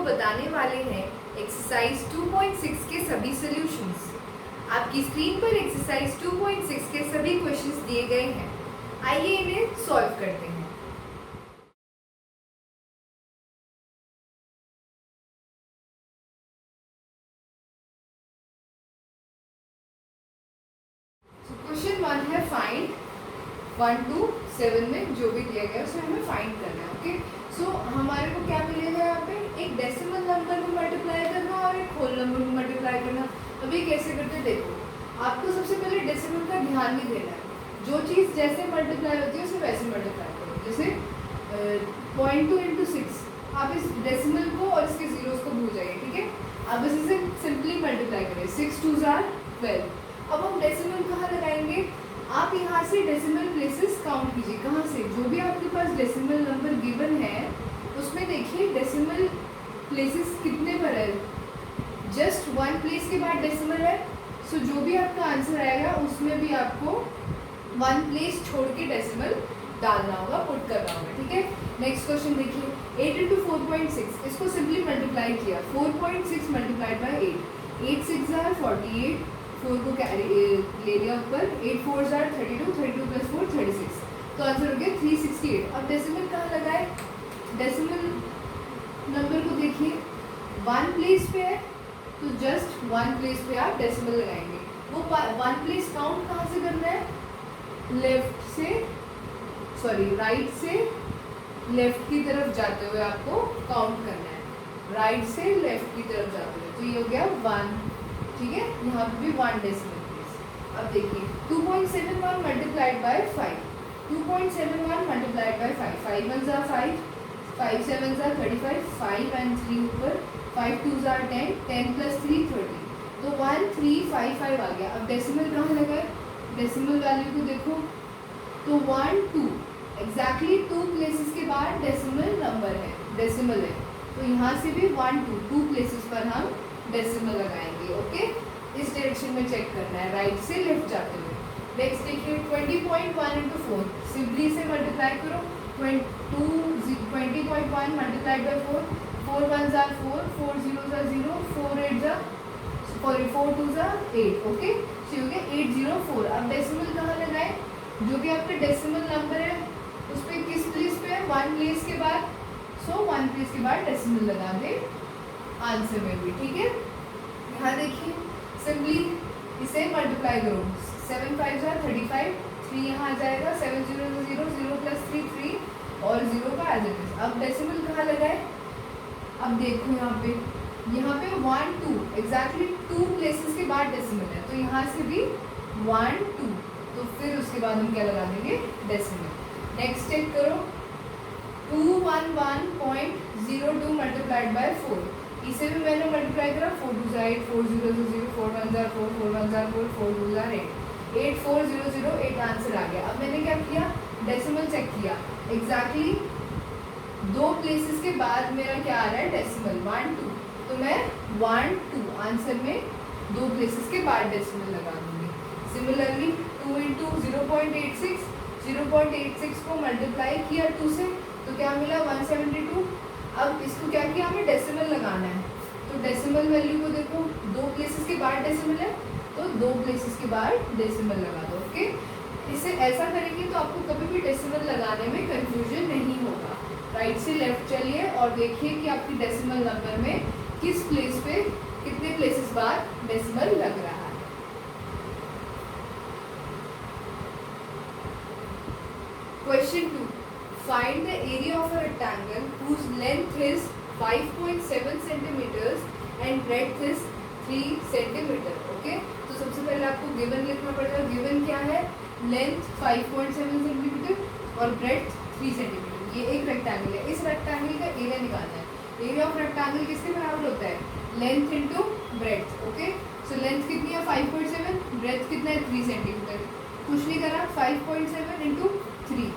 बताने वाले हैं एक्सरसाइज 2.6 के सभी सॉल्यूशंस। आपकी स्क्रीन पर एक्सरसाइज 2.6 के सभी क्वेश्चंस दिए गए हैं। आइए इन्हें सॉल्व करते हैं। क्वेश्चन 1 है फाइंड 1 to 7 में जो भी दिया गया उसे हमें फाइंड करना है। ओके, सो हमारे को क्या मिलेगा यहाँ पे, एक डेसिमल नंबर को मल्टीप्लाई करना और एक होल नंबर को मल्टीप्लाई करना। अभी कैसे करते देखो, आपको सबसे पहले डेसिमल का ध्यान भी देना है। जो चीज़ जैसे मल्टीप्लाई होती है उसे वैसे मल्टीप्लाई करो। जैसे 0.2 × 6, आप इस डेसिमल को और इसके जीरोस को भूल जाइए, ठीक है। अब बस इसे सिंपली मल्टीप्लाई करें, 6 2 12। अब हम डेसिमल कहाँ लगाएंगे, आप यहाँ से डेसिमल प्लेसेस काउंट कीजिए। कहाँ से, जो भी आपके पास डेसिमल नंबर गिवन है उसमें देखिए डेसिमल प्लेसेस कितने पर है। जस्ट 1 प्लेस के बाद डेसिमल है, सो जो भी आपका आंसर आएगा उसमें भी आपको 1 प्लेस छोड़ के डेसिमल डालना होगा, पुट करना होगा, ठीक है। नेक्स्ट क्वेश्चन देखिए, 8 × 4.6, इसको सिंपली मल्टीप्लाई किया। 4.6 मल्टीप्लाइड बाई 8 6 48, 4 को कैरी ले लिया ऊपर, 8 4 32, 32 + 4 36, तो आंसर हो गया 368। अब डेसिमल कहाँ लगाए, डेसिमल नंबर को देखिए 1 प्लेस पे है, तो जस्ट 1 प्लेस पे आप डेसिमल लगाएंगे। वो 1 प्लेस काउंट कहाँ से करना है, राइट से लेफ्ट की तरफ जाते हुए आपको काउंट करना है। राइट से लेफ्ट की तरफ जाते हुए, तो ये हो गया 1, ठीक है। यहाँ पे भी 1 डेसिमल प्लेस। अब देखिए 2.71 multiplied by 5, 2.71 multiplied by 5, 5 1 = 5, 5 7 = 35, 5 and 3 ऊपर, 5 2 = 10, 10 + 3 30, तो 1355 आ गया। अब डेसिमल कहाँ लगाए, डेसिमल वैल्यू को देखो, तो 1 2 एग्जैक्टली 2 प्लेसेस के बाद डेसिमल नंबर है, डेसिमल है, तो यहाँ से भी 1 2 प्लेसेस पर हम डेसिमल लगाएंगे। ओके, इस डायरेक्शन में चेक करना है, राइट से लेफ्ट जाते हुए। नेक्स्ट देखिए 20.1 × 4, सिंपली से मल्टीप्लाई करो। 20.1 मल्टीप्लाइड बाई 4, 4 1 = 4, 4 0 = 0, 4 2 = 8। ओके, सो हो गया 804। अब डेसिमल कहाँ लगाए, जो भी आपका डेसिमल नंबर है उस पर किस प्लेस पे है, 1 प्लेस के बाद, सो 1 प्लेस के बाद डेसिमल लगा दे आंसर में भी, ठीक है। यहाँ देखिए सिंपली इसे मल्टीप्लाई करो, 7 5 = 35, 3 यहाँ आ जाएगा, 7 0 = 0, 0 + 3 3 और 0 का एज इट इज। अब डेसिमल कहाँ लगाए, अब देखो यहाँ पे 1 2 एग्जैक्टली 2 प्लेसेस के बाद डेसिमल है, तो यहाँ से भी 1 2, तो फिर उसके बाद हम क्या लगा देंगे, डेसिमल। नेक्स्ट चेक करो, 211.02 मल्टीप्लाइड बाय 4, इसे भी मैंने मल्टीप्लाई करा, 4 2 = 8, 4 0 = 0, 4 1 = 4, 4 1 = 4, 4 2 = 8, 84008 आंसर आ गया। अब मैंने क्या किया, डेसिमल चेक किया, एग्जैक्टली 2 प्लेसेस के बाद मेरा क्या आ रहा है, डेसिमल 1 2, तो मैं 1 2 आंसर में 2 प्लेसेस के बाद डेसिमल लगा दूंगी। सिमिलरली 2 × 0.86, 0.86 को मल्टीप्लाई किया 2 से, तो क्या मिला 172। अब इसको क्या किया, हमें डेसिमल लगाना है, तो डेसिमल वैल्यू को देखो, 2 प्लेसेस के बाद डेसिमल है, तो 2 प्लेसेस के बाद डेसिमल लगा दो। ओके, इसे ऐसा करेंगे तो आपको कभी भी डेसिमल लगाने में कंफ्यूजन नहीं होगा। राइट से लेफ्ट चलिए और देखिए कि आपकी डेसिमल नंबर में किस प्लेस पे कितने प्लेसेस बाद डेसिमल लग रहा है। Question 2. Find the area of a rectangle whose length is 5.7 centimeters and breadth is 3 centimeter. Okay? तो सबसे पहले आपको गिवन लिखना पड़ेगा। गिवन क्या है, लेंथ 5.7 सेंटीमीटर और ब्रेड्थ 3 सेंटीमीटर। ये एक रेक्टेंगल है, इस रेक्टेंगल का एरिया निकालना है। एरिया ऑफ रेक्टेंगल किसके बराबर होता है, length into breadth. Okay, so length कितनी है 5.7, ब्रेड्थ कितना है 3 सेंटीमीटर। कुछ नहीं करा, 5.7 इंटू 3,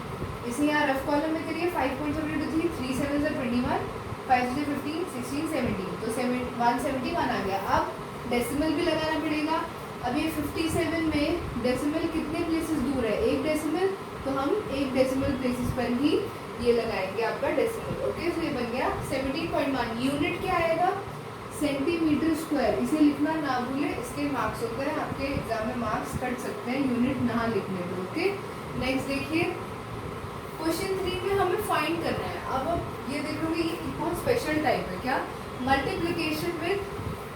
इसे यहाँ रफ कॉलम में करिए, 5.7 इंटू 3, 3 7 = 21, 5 से 15 16 17, तो 171 आ गया। अब डेसिमल भी लगाना पड़ेगा। अब ये 57 में डेसिमल कितने प्लेसेस दूर है, एक डेसिमल, तो हम एक डेसिमल प्लेसेस पर ही ये लगाएंगे आपका डेसिमल। ओके, सो ये बन गया 70 13.1 यूनिट क्या आएगा, सेंटीमीटर स्क्वायर। इसे लिखना ना भूले, इसके मार्क्स होते हैं आपके एग्जाम में, मार्क्स कट सकते हैं यूनिट ना लिखने दो। ओके, नेक्स्ट देखिए क्वेश्चन 3 में हमें फाइंड करना है। अब ये देखोगे ये बहुत स्पेशल टाइप है, क्या, मल्टीप्लिकेशन विद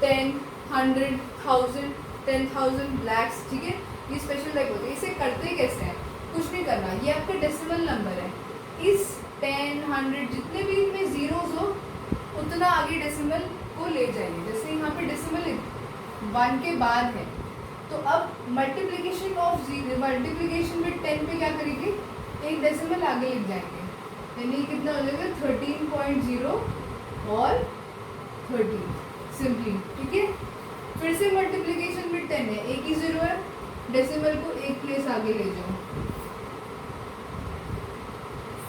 10, 100, 1000, 10,000 लैक्स, ठीक है, ये स्पेशल टाइप होते हैं। इसे करते कैसे हैं, कुछ नहीं करना, ये आपका डेसिमल नंबर है, इस 10, 100 जितने भी इनमें जीरोस हो उतना आगे डेसिमल को ले जाएंगे। जैसे यहाँ पे डेसिमल 1 के बाद है, तो अब मल्टीप्लिकेशन ऑफ मल्टीप्लिकेशन विद 10 पे क्या करेंगे, एक डेसिमल आगे लिख जाएंगे, यानी कितना हो जाएगा 13.0 और 13 सिंपली, ठीक है। फिर से मल्टीप्लिकेशन विद 10 है, एक ही जीरो है, डेसिमल को एक प्लेस आगे ले जाओ,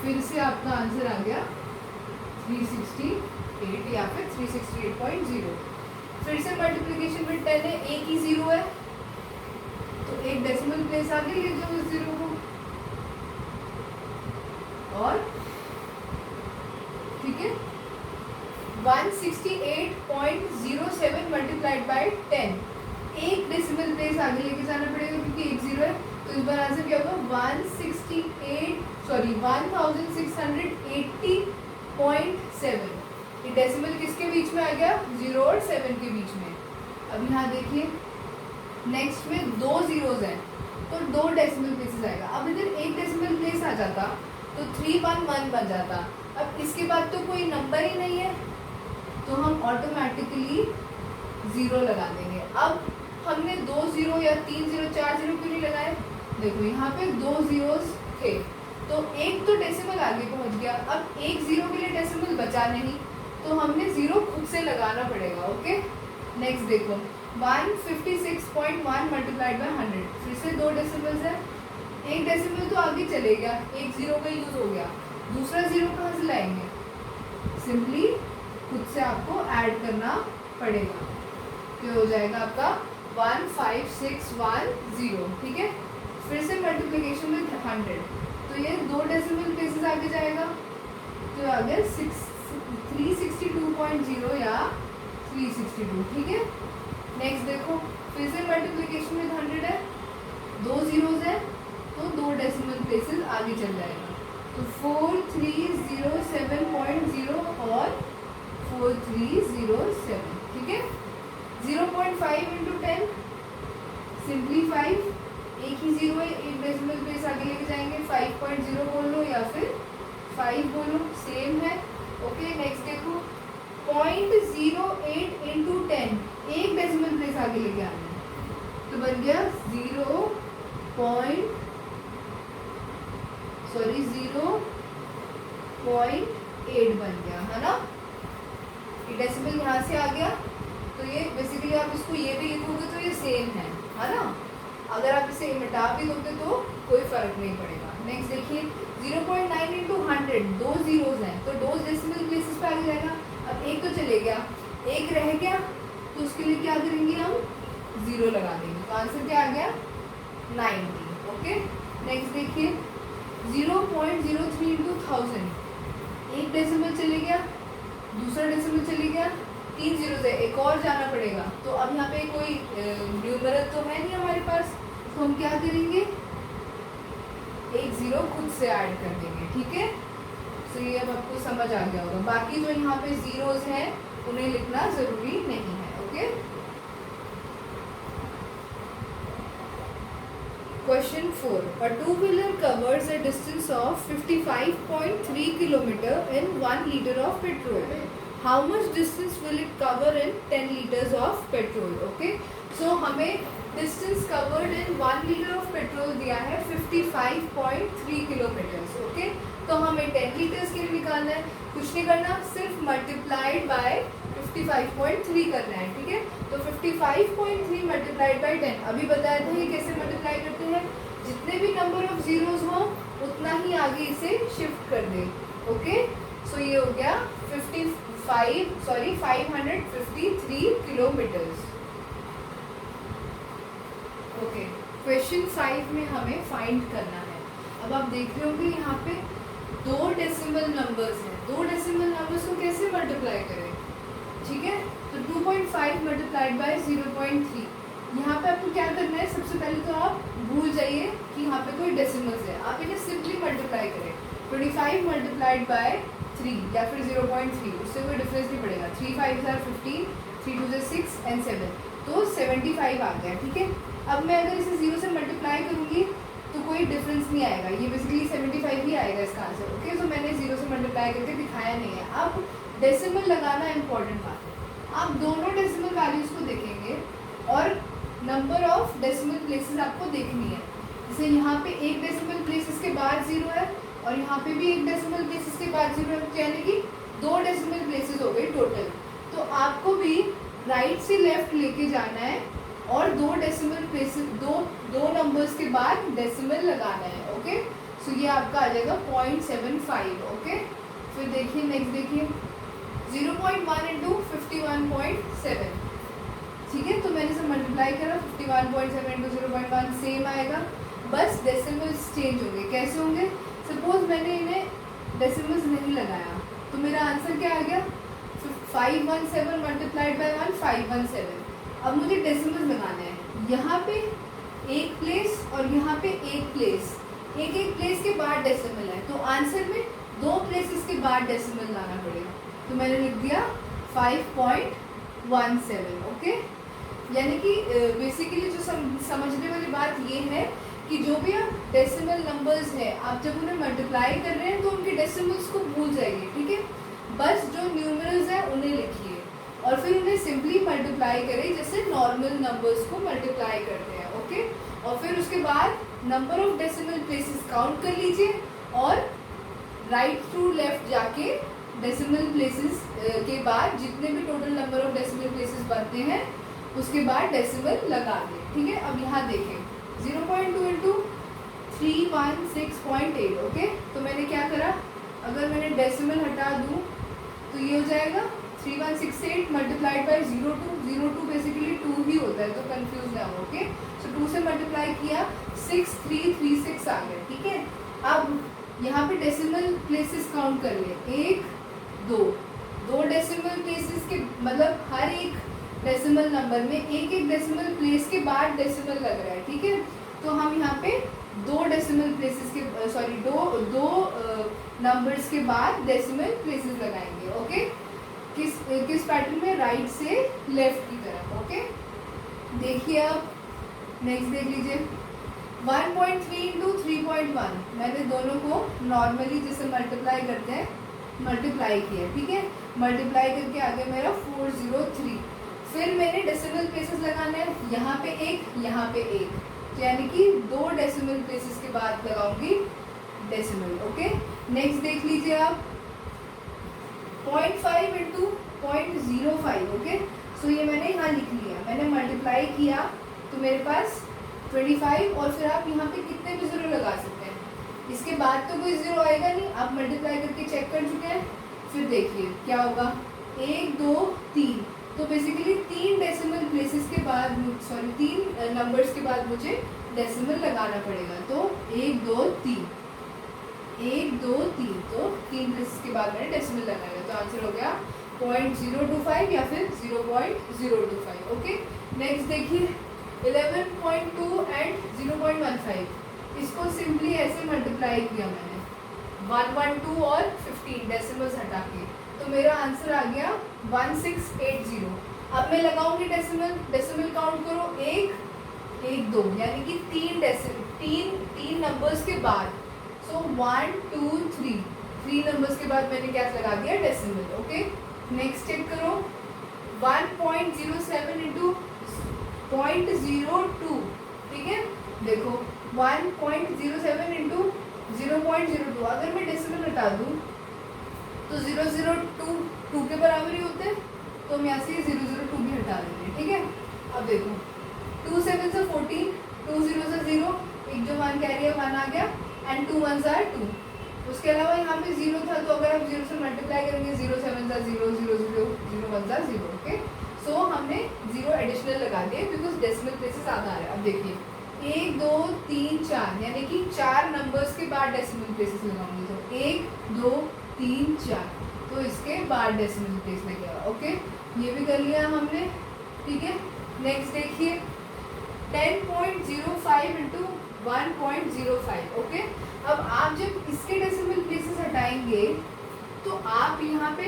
फिर से आपका आंसर आ गया 368 या फिर 368.0। फिर से मल्टीप्लिकेशन विद 10 है, एक ही जीरो है, तो एक डेसिमल प्लेस आगे ले जाओ उस जीरो को, और ठीक है 168.07 मल्टीप्लाइड बाय 10, एक डेसिमल प्लेस आगे लेके जाना पड़ेगा क्योंकि एक जीरो है, तो इस बार आंसर क्या होगा 1680.7। ये डेसिमल किसके बीच में आ गया, 0 और 7 के बीच में। अब यहाँ देखिए नेक्स्ट में दो जीरोज हैं, तो दो डेसिमल प्लेसेस आएगा। अब इधर एक डेसिमल प्लेस आ जाता तो 311 बन जाता। अब इसके बाद तो कोई नंबर ही नहीं है, तो हम ऑटोमेटिकली 0 लगा देंगे। अब हमने 2 0 या 3 0 4 0 क्यों नहीं लगाए, देखो यहाँ पे 2 जीरोस थे, तो एक तो डेसिमल आगे पहुँच गया। अब एक जीरो के लिए डेसिमल बचा नहीं, तो हमने 0 खुद से लगाना पड़ेगा। ओके, नेक्स्ट देखो 156.1 मल्टीप्लाइड बाय 100, फिर से दो डेसिमल्स है, एक डेसिमल तो आगे चले गया, एक जीरो का यूज हो गया, दूसरा जीरो कहाँ से लाएंगे, सिंपली खुद से आपको ऐड करना पड़ेगा, तो हो जाएगा आपका 15610, ठीक है। फिर से मल्टीप्लिकेशन विद 100, तो ये दो डेसिमल प्लेसेस आगे जाएगा, तो आ गया 362.0 या 362, ठीक है। नेक्स्ट देखो फिर से मल्टीप्लिकेशन विद 100 है, दो जीरोज है, तो दो डेसिमल प्लेसेस आगे चल जाएगा, तो 4307.0 और 4307, ठीक है। 0.5 इंटू 10 सिंपली 5, एक ही जीरो है, एक डेसिमल प्लेस आगे लेके जाएंगे, 5.0 बोल लो या फिर 5 बोलो, सेम है। ओके, नेक्स्ट देखो 0.08 इंटू 10, एक डेसिमल प्लेस आगे लेके आना है, तो बन गया 0.8 बन गया, है ना। ये डेसिमल यहाँ से आ गया, तो ये बेसिकली आप इसको ये भी लिखोगे तो ये सेम है ना। अगर आप इसे मिटा भी दोगे तो कोई फर्क नहीं पड़ेगा। नेक्स्ट देखिए 0.9 इंटू 100, दो जीरोज हैं, तो दो डेसिमल प्लेसेस पे आगे जाएगा। अब एक तो चले गया, एक रह गया, तो उसके लिए क्या करेंगे, हम 0 लगा देंगे, तो आंसर क्या आ गया 90। ओके, नेक्स्ट देखिए 0.03 इंटू 1000, एक डेसिमल चले गया, दूसरा डेसिमल चले गया, 3 जीरो है, एक और जाना पड़ेगा, तो अब यहाँ पे कोई न्यूमरल तो है नहीं हमारे पास, तो हम क्या करेंगे, एक 0 खुद से ऐड कर देंगे, ठीक है। तो ये अब आपको समझ आ गया होगा। बाकी जो यहाँ पे जीरोज हैं उन्हें लिखना जरूरी नहीं है। Okay, question 4, a two-wheeler covers a distance of 55.3 kilometer in 1 liter of petrol. How much distance will it cover in 10 liters of petrol? Okay, so हमें distance covered in 1 liter of petrol दिया है 55.3 kilometres. Okay, तो हमें 10 litres के लिए निकालना है, कुछ नहीं करना, सिर्फ मल्टीप्लाइड बाय 55.3 करना है, ठीक है। तो 55.3 मल्टीप्लाइड बाय 10, अभी बताया था ये कैसे मल्टीप्लाई करते हैं, जितने भी नंबर ऑफ जीरोज हो उतना ही आगे इसे शिफ्ट कर दे। ओके, सो ये हो गया 553 किलोमीटर्स। ओके, क्वेश्चन 5 में हमें फाइंड करना है। अब आप देख रहे होगे यहाँ पे दो डेसिमल नंबर्स हैं, दो डेसिमल नंबर्स को कैसे मल्टीप्लाई 0.5 मल्टीप्लाइड बाय 0.3। यहाँ पे आपको क्या करना है, सबसे पहले तो आप भूल जाइए कि यहाँ पे कोई डेसिमल्स है, आप इन्हें सिंपली मल्टीप्लाई करें। 25 मल्टीप्लाइड बाय 3 या फिर 0.3, उससे कोई डिफरेंस नहीं पड़ेगा। 3 5 are 15, 3 2 6 and 7, तो 75 आ गया। ठीक है, अब मैं अगर इसे 0 से मल्टीप्लाई करूँगी तो कोई डिफरेंस नहीं आएगा, ये बेसिकली 75 ही आएगा इसका आंसर। ओके, तो मैंने 0 से मल्टीप्लाई करके दिखाया नहीं है। अब डेसिमल लगाना इम्पॉर्टेंट बात है। आप दोनों डेसिमल वैल्यूज़ को देखेंगे और नंबर ऑफ डेसिमल प्लेसेस आपको देखनी है। जैसे यहाँ पे एक डेसिमल प्लेसेस के बाद 0 है और यहाँ पे भी एक डेसिमल प्लेसेस के बाद 0 है, यानी कि 2 डेसिमल प्लेसेस हो गए टोटल। तो आपको भी राइट से लेफ्ट लेके जाना है और 2 डेसिमल प्लेसेस, दो नंबर्स के बाद डेसिमल लगाना है। ओके, सो ये आपका आ जाएगा 0.75। ओके, फिर देखिए नेक्स्ट देखिए 0.1 इंटू 51.7। ठीक है, तो मैंने इसे मल्टीप्लाई करा, 51.7 इंटू 0.1 सेम आएगा, बस डेसिमल्स चेंज होंगे। कैसे होंगे, सपोज मैंने इन्हें डेसिमल्स नहीं लगाया तो मेरा आंसर क्या आ गया, 517 मल्टीप्लाइड बाय 1 517। अब मुझे डेसिमल्स लगाना है, यहाँ पे एक प्लेस और यहाँ पे एक प्लेस, एक एक प्लेस के बाद डेसिमल है, तो आंसर में 2 प्लेसेस के बाद डेसिमल लाना पड़ेगा। तो मैंने लिख दिया 5.17। ओके, यानी कि बेसिकली जो समझने वाली बात ये है कि जो भी आप डेसिमल नंबर्स है, आप जब उन्हें मल्टीप्लाई कर रहे हैं तो उनके डेसिमल्स को भूल जाइए। ठीक है, बस जो न्यूमरल्स हैं उन्हें लिखिए और फिर उन्हें सिंपली मल्टीप्लाई करें जैसे नॉर्मल नंबर्स को मल्टीप्लाई करते हैं। ओके, और फिर उसके बाद number of decimal places count कर लीजिए और राइट थ्रू लेफ्ट जाके डेसिमल प्लेसेस के बाद जितने भी total number of decimal places बनते हैं उसके बाद डेसिमल लगा दें। ठीक है, अब यहाँ देखें 0.2 इंटू 316.8। ओके, तो मैंने क्या करा, अगर मैंने डेसिमल हटा दूँ तो ये हो जाएगा 3168 मल्टीप्लाइड बाय 02 बेसिकली 2 ही होता है, तो कंफ्यूज ना हो। ओके, सो 2 से मल्टीप्लाई किया 6336 आ गया। ठीक है, अब यहाँ पे डेसिमल प्लेसेस काउंट कर लिए, 1 2 डेसिमल प्लेसेस के मतलब हर एक डेसिमल नंबर में एक एक डेसिमल प्लेस के बाद डेसिमल लग रहा है। ठीक है, तो हम यहाँ पे 2 डेसिमल प्लेसेस के दो नंबर्स के बाद डेसिमल प्लेसेस लगाएंगे। ओके, किस पैटर्न में, राइट से लेफ्ट की तरफ। ओके, देखिए अब नेक्स्ट देख लीजिए 1.3 इंटू 3.1। मैंने दोनों को नॉर्मली जैसे मल्टीप्लाई करते हैं मल्टीप्लाई किया। ठीक है, मल्टीप्लाई करके आ गया मेरा 403। फिर मैंने डेसिमल प्लेसेस लगाना है, यहाँ पे एक, यहाँ पे एक, तो यानी कि 2 डेसिमल प्लेसेस के बाद लगाऊंगी डेसिमल। ओके, नेक्स्ट देख लीजिए आप 0.5 इंटू 0.05। ओके, सो ये मैंने यहाँ लिख लिया, मैंने मल्टीप्लाई किया तो मेरे पास 25 और फिर आप यहाँ पे कितने भी 0 लगा सकते हैं, इसके बाद तो कोई 0 आएगा नहीं, आप मल्टीप्लाई करके चेक कर चुके हैं। फिर देखिए क्या होगा, 1 2 3, तो बेसिकली 3 डेसिमल प्लेसेस के बाद 3 नंबर्स के बाद मुझे डेसिमल लगाना पड़ेगा। तो 1 2 3 1 2 3, तो 3 प्लेसेस के बाद मैंने डेसिमल लगाया, तो आंसर हो गया 0.025 या फिर 0.025। ओके, नेक्स्ट देखिए 11.2 एंड 0.15। इसको सिंपली ऐसे मल्टीप्लाई किया मैंने 112 और 15 डेसिमल्स हटा के, तो मेरा आंसर आ गया 1680। अब मैं लगाऊंगी डेसिमल काउंट करो 1 1 2, यानी कि 3 नंबर्स के बाद, सो 1 2 3 नंबर्स के बाद मैंने क्या लगा दिया, डेसिमल। ओके, नेक्स्ट चेक करो 1.07 इंटू 0.02। ठीक है, देखो 1.07 इंटू 0.02, अगर मैं डेसिमल हटा दूँ तो 002 के बराबर ही होते हैं, तो हम यहाँ से 002 भी हटा देंगे। ठीक है, अब देखो 2 7 से 14, 2 0 से 0, एक जो 1 कैरी है 1 आ गया, एंड 2 1 are 2। उसके अलावा यहाँ पे 0 था, तो अगर आप 0 से मल्टीप्लाई करेंगे 0 7 are 0, 0 0 0 1 are 0। ओके, सो हमने 0 एडिशनल लगा दिए बिकॉज डेसिमल प्लेसेस आधा आ रहा है। अब देखिए 1 2 3 4, यानी कि 4 नंबर्स के बाद डेसिमल प्लेसेस लगाऊंगी, तो 1 2 3 4, तो इसके बाद डेसिमल प्लेस लगेगा। ओके, ये भी कर लिया हमने, ठीक है। नेक्स्ट देखिए 10.05 इंटू 1.05। ओके, अब आप जब इसके डेसिमल प्लेसेस हटाएंगे तो आप यहाँ पे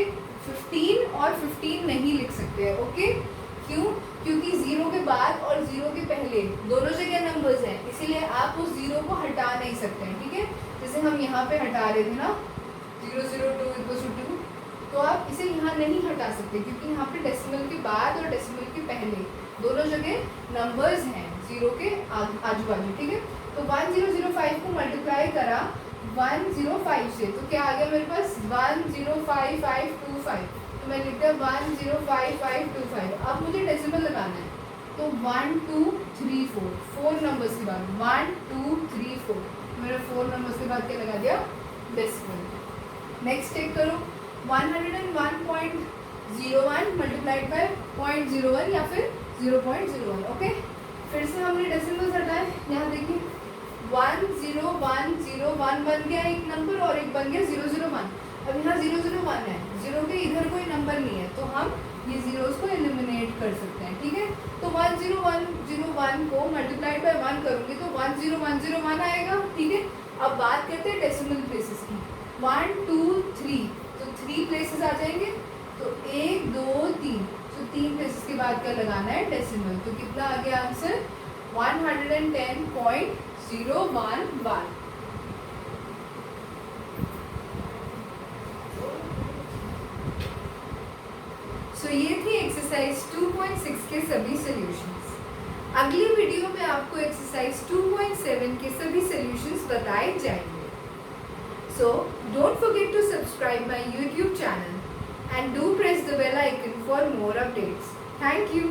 15 और 15 नहीं लिख सकते हैं। ओके, क्यों? क्योंकि 0 के बाद और 0 के पहले दोनों जगह नंबर्स हैं, इसीलिए आप उस 0 को हटा नहीं सकते हैं, ठीक है। जैसे हम यहाँ पे हटा रहे थे ना 002 = 2, तो आप इसे यहाँ नहीं हटा सकते क्योंकि यहाँ पे डेसिमल के बाद और डेसिमल के पहले दोनों जगह नंबर्स हैं 0 के आजू बाजू, ठीक है। तो 1005 को मल्टीप्लाई करा 105 से, तो क्या आ गया मेरे पास 105525। तो मैं लिखता 105525। अब मुझे डेसिमल लगाना है, तो 1 2 3 4 4 नंबर्स के बाद 1 2 3 4 मेरा 4 नंबर्स के बाद क्या लगा दिया? डेसिमल। नेक्स्ट चेक करो 101.01 मल्टीप्लाइड बाय 0.01 या फिर 0.01। ओके, फिर से हमने डेसिमल्स हटाए। यहाँ देखिए 10101 बन गया एक नंबर और एक बन गया 001। अब यहाँ 001 है, 0 के इधर कोई नंबर नहीं है, तो हम ये जीरोस को एलिमिनेट कर सकते हैं, ठीक है। तो 10101 को मल्टीप्लाइड बाय 1 करूँगी तो 10101 आएगा, ठीक है। अब बात करते हैं डेसिमल प्लेसेस की। 1 2 3, तो 3 प्लेसेस आ जाएंगे, तो 1 2 3, तो 3 प्लेसेस के बाद क्या लगाना है? डेसिमल। तो कितना आ गया आंसर? 110.011। सो ये थी एक्सरसाइज 2.6 के सभी सॉल्यूशंस। अगली वीडियो में आपको एक्सरसाइज 2.7 के सभी सॉल्यूशंस बताए जाएंगे। So don't forget to subscribe my YouTube channel and do press the bell icon for more updates. Thank you.